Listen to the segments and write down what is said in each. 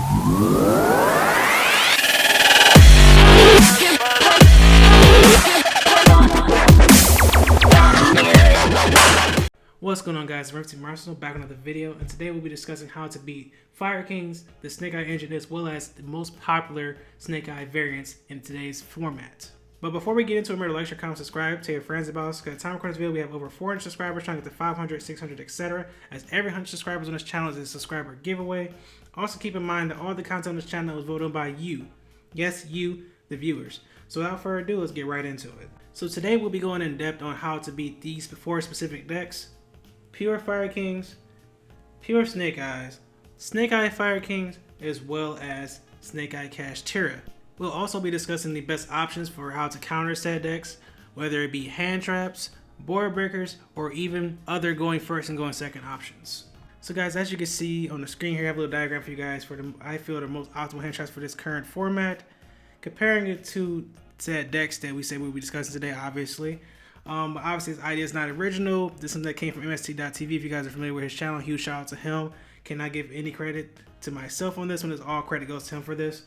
What's going on, guys? Remedy Marcel back with another video, and today we'll be discussing how to beat Fire Kings, the Snake Eye engine, as well as the most popular Snake Eye variants in today's format. But before we get into it, remember to like, comment, subscribe, tell your friends about us. Because at the time of this video, we have over 400 subscribers, trying to get to 500, 600, etc. As every 100 subscribers on this channel is a subscriber giveaway. Also keep in mind that all the content on this channel is voted by you. Yes, you, the viewers. So without further ado, let's get right into it. So today we'll be going in depth on how to beat these 4 specific decks: Pure Fire Kings, Pure Snake Eyes, Snake Eye Fire Kings, as well as Snake Eye Kashtira. We'll also be discussing the best options for how to counter said decks, whether it be hand traps, board breakers, or even other going first and going second options. So guys, as you can see on the screen here, I have a little diagram for you guys for I feel the most optimal hand traps for this current format, comparing it to said decks that we say we'll be discussing today, obviously. But obviously this idea is not original. This is something that came from MST.TV. If you guys are familiar with his channel, huge shout out to him. Cannot give any credit to myself on this one, as all credit goes to him for this.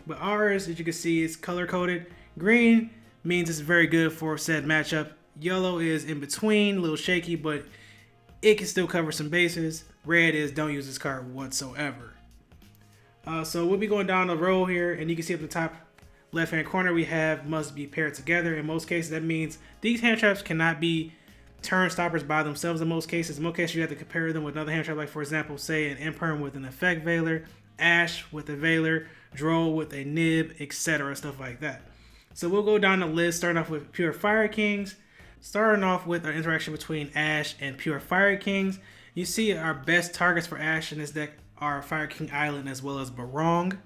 But ours, as you can see, is color coded. Green means it's very good for said matchup. Yellow is in between, a little shaky, but it can still cover some bases. Red is don't use this card whatsoever. So we'll be going down the row here, and you can see at the top left hand corner we have must be paired together. In most cases, that means these hand traps cannot be turn stoppers by themselves. In most cases you have to compare them with another hand trap, like for example, say an Imperm with an Effect Veiler, Ash with a Veiler, Droll with a Nib, etc. Stuff like that. So we'll go down the list, starting off with Pure Fire Kings. Starting off with our interaction between Ash and Pure Fire Kings. You see our best targets for Ash in this deck are Fire King Island as well as Barong.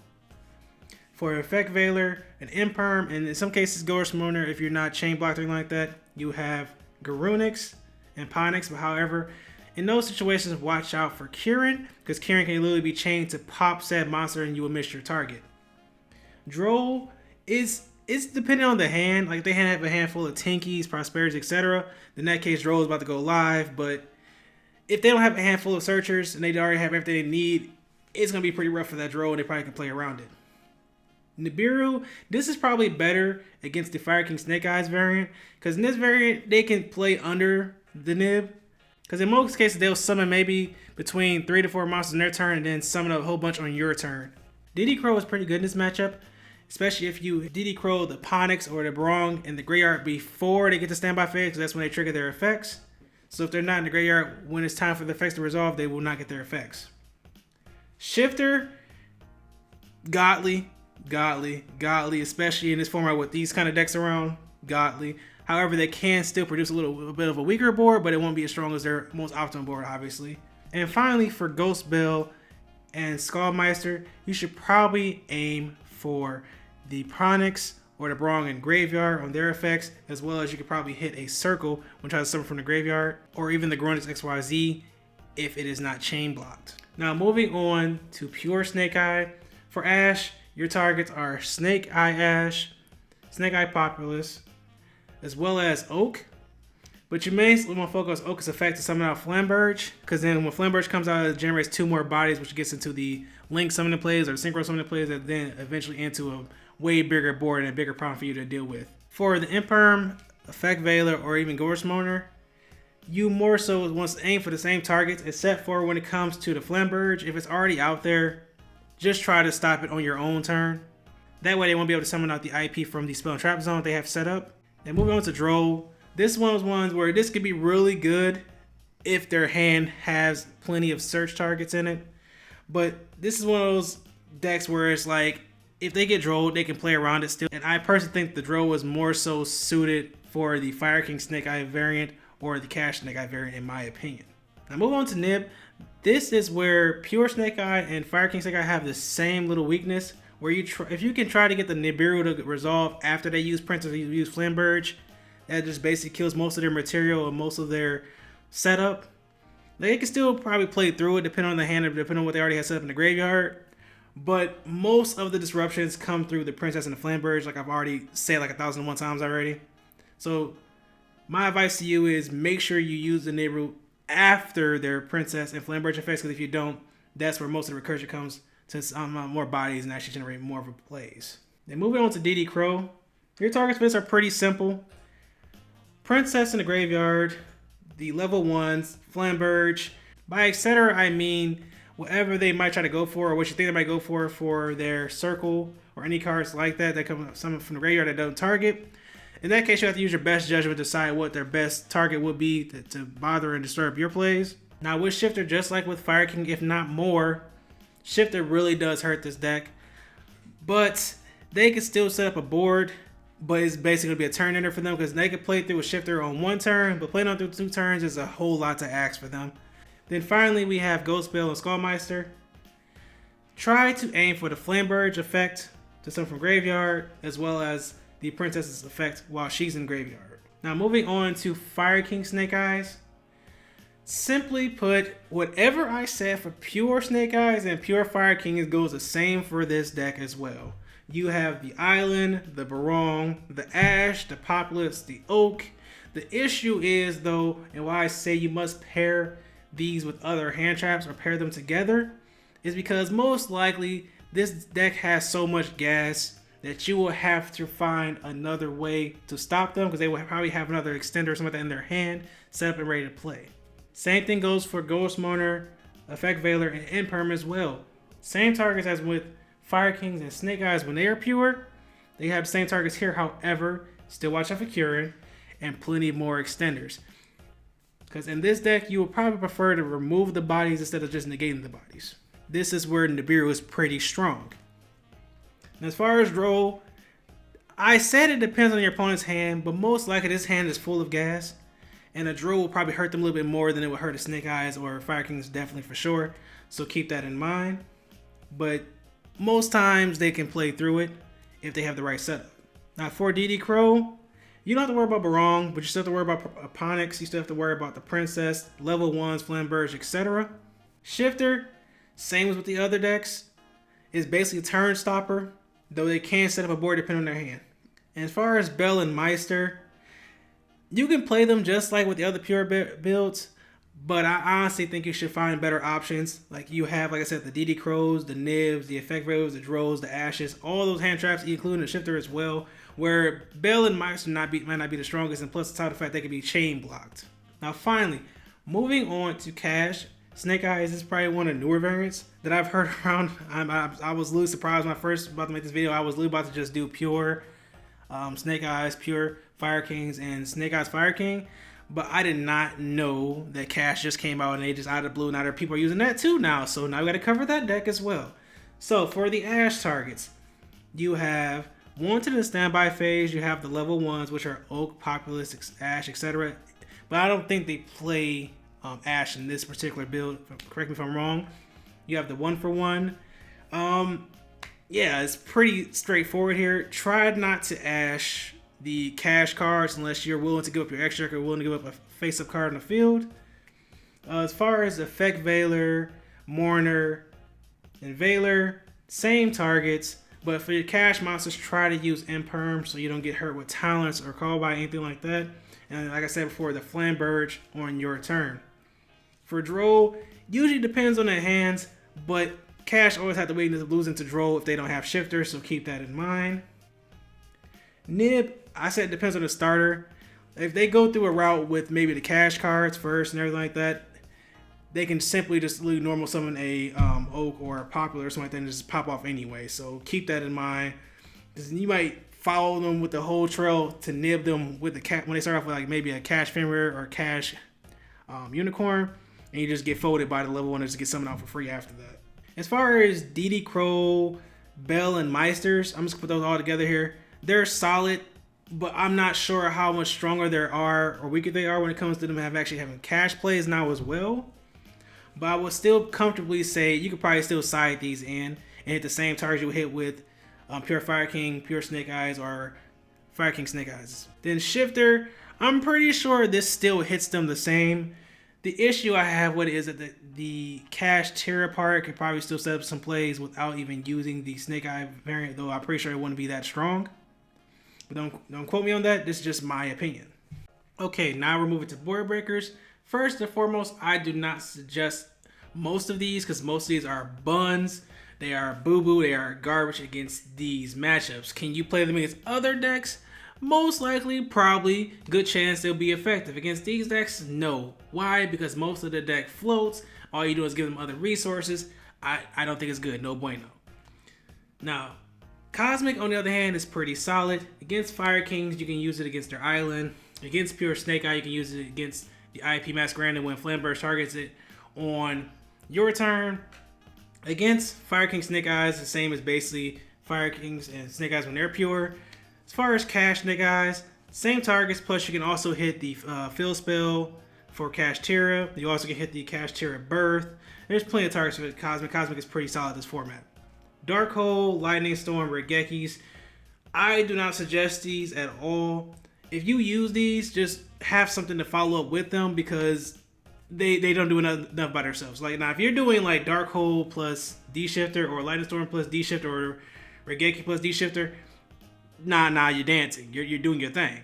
For Effect Veiler, an Imperm, and in some cases Ghost Mooner, if you're not chain blocked or anything like that, you have Garunix and Ponix. But however, in those situations, watch out for Kirin, because Kirin can literally be chained to pop said monster and you will miss your target. Droll it's depending on the hand. Like they have a handful of Tinkies, Prosperities, etc. In that case, Droll is about to go live. But if they don't have a handful of searchers and they already have everything they need, it's gonna be pretty rough for that Droll, and they probably can play around it. Nibiru, this is probably better against the Fire King Snake Eyes variant, because in this variant they can play under the Nib, because in most cases they'll summon maybe between 3 to 4 monsters in their turn and then summon a whole bunch on your turn. DD Crow is pretty good in this matchup, especially if you DD Crow the Ponix or the Barong in the graveyard before they get to standby phase, because that's when they trigger their effects. So if they're not in the graveyard when it's time for the effects to resolve, they will not get their effects. Shifter, godly, especially in this format with these kind of decks around, godly. However, they can still produce a little bit of a weaker board, but it won't be as strong as their most optimal board, obviously. And finally, for Ghost Belle and Skullmeister, you should probably aim for the Ponix or the Barong in graveyard on their effects, as well as you could probably hit a circle when trying to summon from the graveyard, or even the Garunix XYZ if it is not chain blocked. Now moving on to Pure Snake Eye. For Ash, your targets are Snake Eye Ash, Snake Eye Populace, as well as Oak. But you may want to focus on Oak's effect to summon out Flamberge, because then when Flamberge comes out, it generates 2 more bodies, which gets into the Link summoning plays or Synchro summoning plays that then eventually into a way bigger board and a bigger problem for you to deal with. For the Imperm, Effect Veiler, or even Ghost Mooner, you more so want to aim for the same targets, except for when it comes to the Flamberge. If it's already out there, just try to stop it on your own turn. That way they won't be able to summon out the IP from the spell and trap zone they have set up. And moving on to Droll. This one was ones where this could be really good if their hand has plenty of search targets in it. But this is one of those decks where it's like, if they get Droll, they can play around it still. And I personally think the Droll was more so suited for the Fire King Snake Eye variant or the Cash Snake Eye variant, in my opinion. Now moving on to Nib. This is where Pure Snake Eye and Fire King Snake Eye have the same little weakness, where if you can try to get the Nibiru to resolve after they use Prince or use Flamberge, that just basically kills most of their material and most of their setup. They can still probably play through it depending on the hand, depending on what they already have set up in the graveyard. But most of the disruptions come through the Princess and the Flamberge, like I've already said like 1,001 times already. So my advice to you is make sure you use the Nibiru after their Princess and Flamberge effects, because if you don't, that's where most of the recursion comes to more bodies and actually generate more of a plays. Then moving on to DD Crow, your target splits are pretty simple. Princess in the graveyard, the level 1s, Flamberge. By etc. I mean whatever they might try to go for, or what you think they might go for their circle, or any cards like that that come from the graveyard that don't target. In that case, you have to use your best judgment to decide what their best target would be to bother and disturb your plays. Now with Shifter, just like with Fire King, if not more, Shifter really does hurt this deck. But they can still set up a board, but it's basically going to be a turn ender for them because they can play through a Shifter on 1 turn, but playing on through 2 turns is a whole lot to ask for them. Then finally, we have Ghost Belle and Skullmeister. Try to aim for the Flamberge effect to summon from graveyard, as well as the Princess's effect while she's in graveyard. Now moving on to Fire King Snake Eyes. Simply put, whatever I said for pure Snake Eyes and pure Fire King goes the same for this deck as well. You have the Island, the Barong, the Ash, the Populace, the Oak. The issue is though, and why I say you must pair these with other hand traps or pair them together, is because most likely this deck has so much gas that you will have to find another way to stop them because they will probably have another extender or something like that in their hand set up and ready to play. Same thing goes for Ghost Mourner, Effect Veiler, and Imperm as well. Same targets as with Fire Kings and Snake Eyes when they are pure. They have the same targets here, however, still watch out for Curing and plenty more extenders. Because in this deck, you will probably prefer to remove the bodies instead of just negating the bodies. This is where Nibiru is pretty strong. And as far as Droll, I said it depends on your opponent's hand, but most likely this hand is full of gas. And a Droll will probably hurt them a little bit more than it would hurt a Snake Eyes or Fire Kings, definitely for sure. So keep that in mind. But most times they can play through it if they have the right setup. Now for DD Crow, you don't have to worry about Barong, but you still have to worry about Eponyx. You still have to worry about the Princess, level 1s, Flamberge, etc. Shifter, same as with the other decks, is basically a turn stopper, though they can set up a board depending on their hand. And as far as Belle and Meister, you can play them just like with the other pure builds, but I honestly think you should find better options. Like you have, like I said, the DD Crows, the Nibs, the Effect Rails, the Drolls, the Ashes, all those hand traps, including the Shifter as well, where Belle and Meister might not be the strongest, and plus the side effect they can be chain blocked. Now finally, moving on to Cash, Snake Eyes is probably one of the newer variants that I've heard around. I was a little surprised when I first about to make this video. I was literally about to just do pure Snake Eyes, pure Fire Kings, and Snake Eyes Fire King. But I did not know that Cash just came out and they just out of the blue. Now there are people are using that too now. So now we got to cover that deck as well. So for the Ash targets, you have one to the standby phase. You have the level 1s, which are Oak, Populace, Ash, etc. But I don't think they play Ash in this particular build. Correct me if I'm wrong. You have the 1-for-1. Yeah, it's pretty straightforward here. Try not to Ash the Cash cards unless you're willing to give up your extra or willing to give up a face-up card in the field. As far as Effect Veiler, Mourner, and Veiler, same targets, but for your Cash monsters, try to use Imperm so you don't get hurt with Talents or Call by anything like that. And like I said before, the Flamberge on your turn. For Droll, usually depends on their hands, but Cash always have to wait until losing to Droll if they don't have Shifter, so keep that in mind. Nib, I said it depends on the starter. If they go through a route with maybe the Cash cards first and everything like that, they can simply just normal summon a Oak or a Popular or something like that and just pop off anyway. So keep that in mind. Because you might follow them with the whole trail to nib them with the cat when they start off with like maybe a Cash Fenrir or Cash Unicorn, and you just get folded by the level 1 and just get summoned out for free after that. As far as DD Crow, Belle, and Meisters, I'm just gonna put those all together here. They're solid, but I'm not sure how much stronger they are or weaker they are when it comes to them actually having Cash plays now as well. But I would still comfortably say you could probably still side these in and hit the same targets you would hit with pure Fire King, pure Snake Eyes, or Fire King Snake Eyes. Then Shifter, I'm pretty sure this still hits them the same. The issue I have with it is that the Cash Terra part could probably still set up some plays without even using the Snake Eye variant, though I'm pretty sure it wouldn't be that strong. But don't quote me on that. This is just my opinion. Okay, now we're moving to board breakers. First and foremost, I do not suggest most of these because most of these are buns. They are boo-boo, they are garbage against these matchups. Can you play them against other decks? Most likely, probably, good chance they'll be effective. Against these decks, no. Why? Because most of the deck floats. All you do is give them other resources. I don't think it's good. No bueno. Now, Cosmic, on the other hand, is pretty solid. Against Fire Kings, you can use it against their island. Against Pure Snake Eye, you can use it against the IP Masquerade when Flamberge targets it on your turn. Against Fire King Snake Eyes, the same as basically Fire Kings and Snake Eyes when they're pure. As far as Cash Snake Eyes, same targets, plus you can also hit the Fill Spell for Kashtira. You also can hit the Kashtira Birth. There's plenty of targets with Cosmic. Cosmic is pretty solid this format. Dark Hole, Lightning Storm, Regekis. I do not suggest these at all. If you use these, just have something to follow up with them because they don't do enough by themselves. Like now, if you're doing like Dark Hole plus D-Shifter or Lightning Storm plus D-Shifter or Regeki plus D-Shifter, nah, you're dancing. You're doing your thing.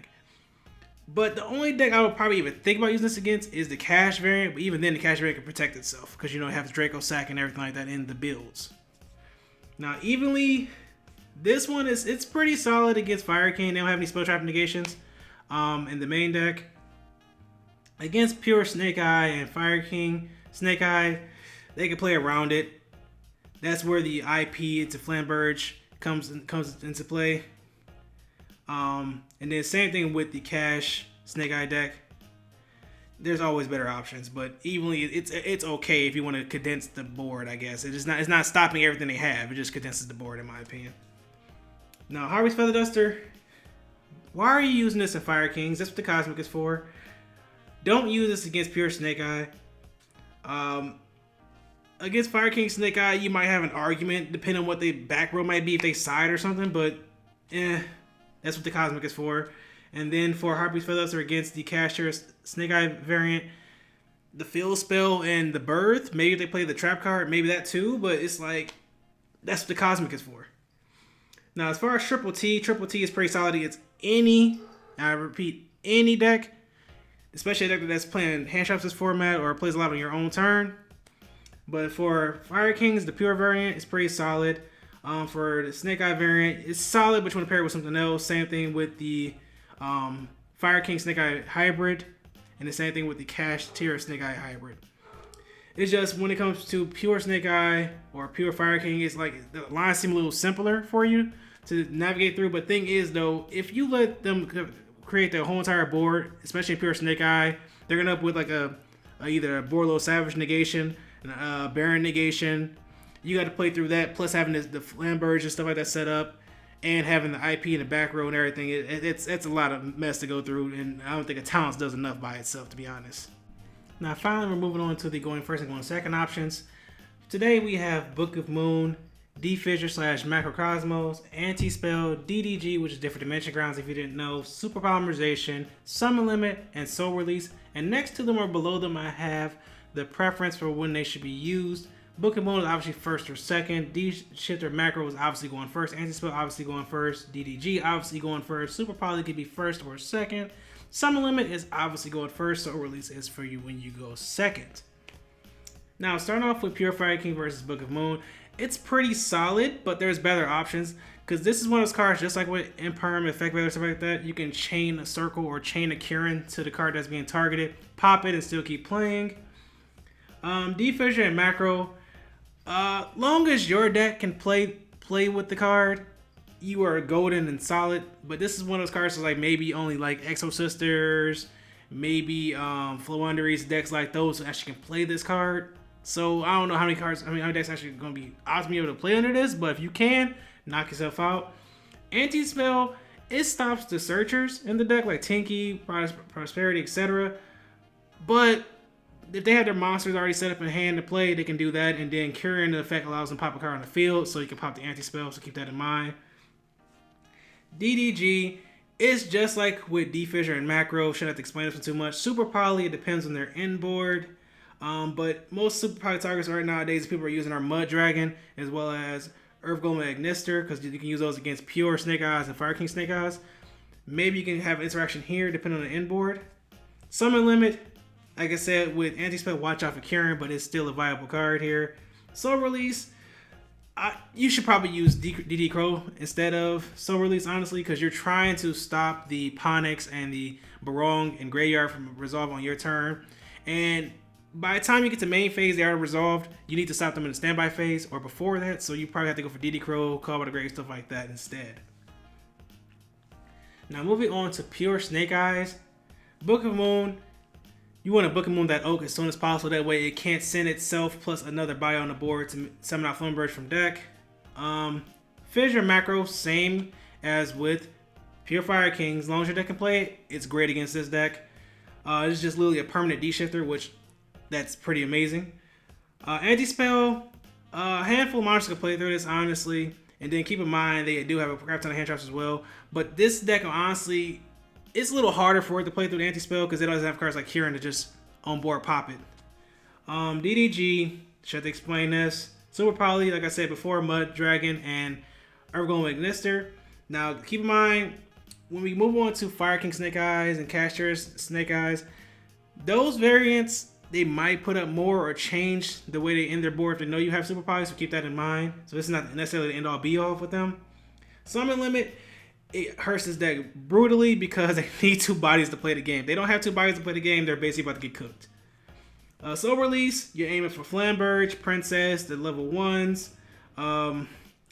But the only deck I would probably even think about using this against is the Cash variant. But even then, the Cash variant can protect itself because you know it has Draco Sack and everything like that in the builds. Now, evenly, this one it's pretty solid against Fire King. They don't have any spell trap negations in the main deck. Against Pure Snake Eye and Fire King Snake Eye, they can play around it. That's where the IP to Flamberge comes into play. And then same thing with the Cash Snake Eye deck. There's always better options, but evenly it's okay if you want to condense the board, I guess. It's not stopping everything they have. It just condenses the board, in my opinion. Now, Harvey's Feather Duster. Why are you using this in Fire Kings? That's what the Cosmic is for. Don't use this against Pure Snake Eye. Against Fire King Snake Eye, you might have an argument depending on what the back row might be if they side or something, but that's what the Cosmic is for. And then for Harpy's Feather Duster against the Kashtira Snake Eye variant, the Fill Spell and the Birth, maybe they play the Trap card, maybe that too, but it's like, that's what the Cosmic is for. Now, as far as Triple T is pretty solid against any, I repeat, any deck, especially a deck that's playing hand traps this format or plays a lot on your own turn. But for Fire Kings, the Pure variant is pretty solid. For the Snake Eye variant, it's solid, but you want to pair it with something else. Same thing with the Fire King Snake Eye hybrid, and the same thing with the Kashtira Snake Eye hybrid. It's just when it comes to Pure Snake Eye or Pure Fire King, it's like the lines seem a little simpler for you to navigate through. But thing is, though, if you let them create their whole entire board, especially Pure Snake Eye, they're gonna up with like either a Borlo Savage negation, a Baron negation. You got to play through that, plus having the Flamberge and stuff like that set up, and having the IP in the back row and everything. It's a lot of mess to go through, and I don't think a Talents does enough by itself, to be honest. Now, finally, we're moving on to the going first and going second options. Today, we have Book of Moon, D-Fissure / Macrocosmos, Anti-Spell, DDG, which is Different Dimension Grounds if you didn't know, Super Polymerization, Summon Limit, and Soul Release. And next to them or below them, I have the preference for when they should be used. Book of Moon is obviously first or second. D-Shifter Macro is obviously going first. Anti-Spell obviously going first. DDG obviously going first. Super Poly could be first or second. Summon Limit is obviously going first. Soul Release is for you when you go second. Now, starting off with Pure Fire King versus Book of Moon. It's pretty solid, but there's better options. Because this is one of those cards, just like with Imperm, Effect Value, stuff like that, you can chain a Circle or chain a Kirin to the card that's being targeted, pop it, and still keep playing. D-Fissure and Macro. Long as your deck can play with the card, you are golden and solid. But this is one of those cards that's like maybe only like Exo Sisters, maybe Floowandereeze decks like those actually can play this card. So I don't know how many decks actually going to be awesome to be able to play under this, but if you can, knock yourself out. Anti-Spell, it stops the searchers in the deck like Tinky, Prosperity, etc. But if they have their monsters already set up in hand to play, they can do that, and then Curing the effect allows them to pop a card on the field, so you can pop the Anti-Spell, so keep that in mind. DDG is just like with D-Fissure and Macro, shouldn't have to explain this one too much. Super Poly, it depends on their end board. But most Super Poly targets right nowadays people are using our Mud Dragon as well as Earth Golem and Ignister because you can use those against Pure Snake Eyes and Fire King Snake Eyes. Maybe you can have interaction here depending on the end board. Summon Limit, like I said, with Anti-Spell, watch out for Kirin, but it's still a viable card here. Soul Release, You should probably use DD Crow instead of Soul Release, honestly, because you're trying to stop the Ponix and the Barong and Graveyard from resolve on your turn. And by the time you get to main phase, they are resolved. You need to stop them in the standby phase or before that. So you probably have to go for DD Crow, Call by the Grave, stuff like that instead. Now moving on to pure Snake Eyes. Book of Moon. You want to Book of Moon that Oak as soon as possible. That way it can't send itself plus another body on the board to summon out Flamberge from deck. Fissure macro, same as with Pure Fire King. As long as your deck can play it, it's great against this deck. It's just literally a permanent D-shifter, which that's pretty amazing. Anti-spell, a handful of monsters can play through this, honestly. And then keep in mind, they do have a crap ton of hand traps as well. But this deck, honestly, it's a little harder for it to play through the anti-spell because it doesn't have cards like Kieran to just on board pop it. DDG, should I explain this? Super Poly, like I said before, Mud Dragon and Everglow Ignister. Now, keep in mind, when we move on to Fire King Snake Eyes and Casters Snake Eyes, those variants, they might put up more or change the way they end their board if they know you have Super Poly, so keep that in mind. So this is not necessarily the end-all be-all with them. Summon Limit, it hurts this deck brutally because they need 2 bodies to play the game. They don't have 2 bodies to play the game, they're basically about to get cooked. Soul Release, you're aiming for Flamberge, Princess, the level 1s.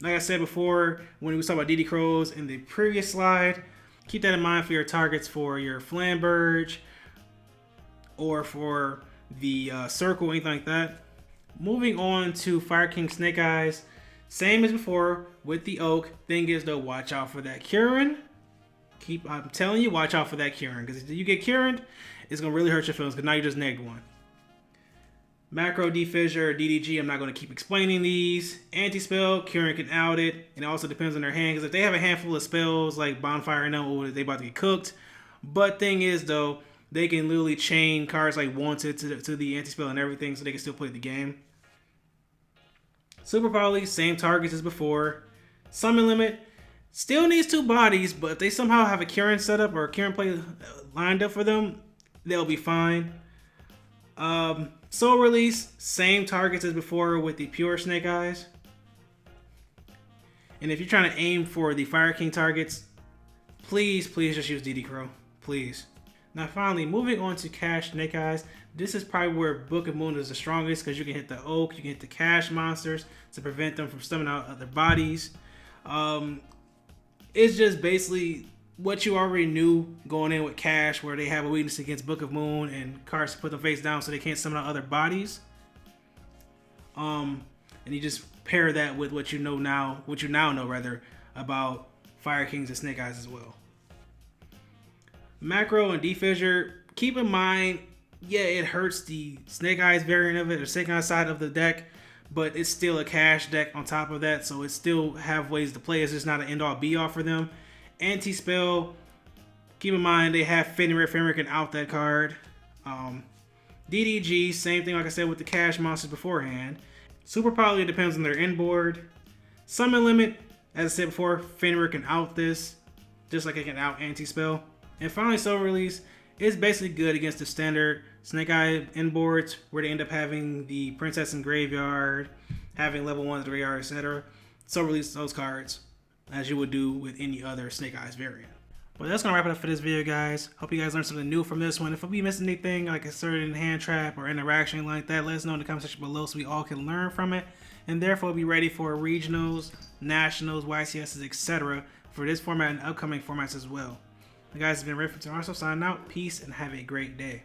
Like I said before, when we was talking about DD Crows in the previous slide, keep that in mind for your targets for your Flamberge or for the Circle, anything like that. Moving on to Fire King Snake Eyes. Same as before with the Oak. Thing is though, watch out for that Kieran. I'm telling you, watch out for that Kieran. Because if you get Kieran, it's going to really hurt your feelings. Because now you just negged one. Macro, D-Fissure, DDG, I'm not going to keep explaining these. Anti-spell, Kieran can out it. And it also depends on their hand. Because if they have a handful of spells like Bonfire and them, they about to get cooked. But thing is though, they can literally chain cards like Wanted to the anti-spell and everything. So they can still play the game. Super Poly, same targets as before. Summon Limit, still needs 2 bodies, but if they somehow have a Kieran setup or a Kieran play lined up for them, they'll be fine. Soul Release, same targets as before with the pure Snake Eyes. And if you're trying to aim for the Fire King targets, please just use DD Crow, please. Now finally, moving on to Cash Snake Eyes. This is probably where Book of Moon is the strongest because you can hit the Oak, you can hit the Cash monsters to prevent them from summoning out other bodies. It's just basically what you already knew going in with Cash, where they have a weakness against Book of Moon and cards to put them face down so they can't summon out other bodies. And you just pair that with what you know now, about Fire Kings and Snake Eyes as well. Macro and D-Fissure, keep in mind, yeah, it hurts the Snake Eyes variant of it, or Snake Eyes side of the deck, but it's still a Cash deck on top of that, so it still have ways to play. It's just not an end-all be-all for them. Anti-spell, keep in mind they have Fenrir can out that card. DDG, same thing like I said with the Cash monsters beforehand. Super Poly depends on their inboard. Summon Limit, as I said before, Fenrir can out this, just like it can out Anti-spell. And finally, Soul Release is basically good against the standard Snake Eye inboards where they end up having the Princess in Graveyard, having level 1 Graveyard, etc. Soul Release those cards as you would do with any other Snake Eyes variant. But that's going to wrap it up for this video, guys. Hope you guys learned something new from this one. If we missed anything, like a certain hand trap or interaction like that, let us know in the comment section below so we all can learn from it. And therefore be ready for regionals, nationals, YCSs, etc. for this format and upcoming formats as well. You guys have been Red from Arsenal signing out. Peace and have a great day.